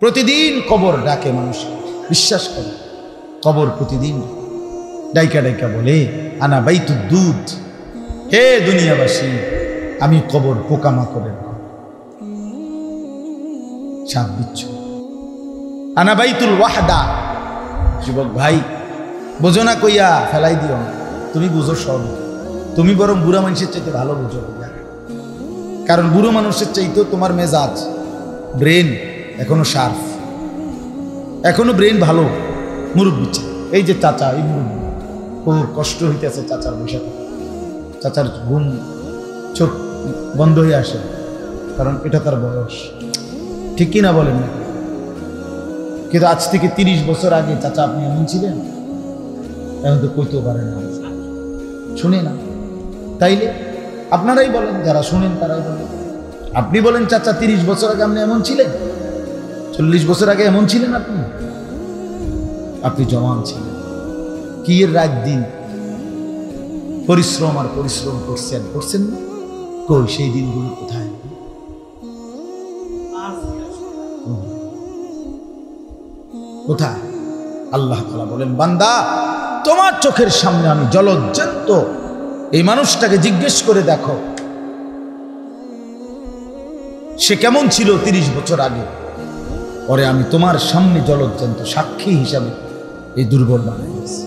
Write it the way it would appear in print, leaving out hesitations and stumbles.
প্রতিদিন কবর ডাকে মানুষ, বিশ্বাস করে কবর প্রতিদিন ডাইকা ডাইকা বলে আনা বাইতুদ দুধ, হে দুনিয়াবাসী আমি কবর পোকামাকড়ের ঘর, সাপ বিচ্ছু। আনা বাইতুল ওয়াহদা, যুবক ভাই বোঝো না কইয়া ফেলাই দিও না, তুমি বুঝো সব, তুমি বরং বুড়া মানুষের চাইতে ভালো বুঝো, কারণ বুড়ো মানুষের চাইতেও তোমার মেজাজ ব্রেন এখনো শার্প, এখনো ব্রেন ভালো। মুরব্বী এই যে চাচা, এই মুরব্বী খুব কষ্ট হইতেছে চাচার বসে, চাচার ঘুম চোখ বন্ধ হয়ে আসে, কারণ এটা তার বয়স, ঠিক কিনা বলেন না? কিন্তু আজ থেকে 30 বছর আগে চাচা আপনি এমন ছিলেন, এখন তো কইতেও পারেন না, শুনে না। তাইলে আপনারাই বলেন, যারা শুনেন তারাই বলেন। আপনি বলেন চাচা 30 বছর আগে আপনি এমন ছিলেন, 40 বছর আগে এমন ছিলেন আপনি? আপনি জওয়ান ছিলেন, কি এর রাত দিন পরিশ্রম আর পরিশ্রম করছেন না? কই সেই দিনগুলো কোথায়? কোথায়? আল্লাহ তাআলা বলেন, বান্দা তোমার চোখের সামনে আমি জলজ্জান্ত এই মানুষটাকে জিজ্ঞেস করে দেখো সে কেমন ছিল 30 বছর আগে, পরে আমি তোমার সামনে জলজ্জান্ত সাক্ষী হিসাবে এই দুর্বল বানাই দিয়েছি।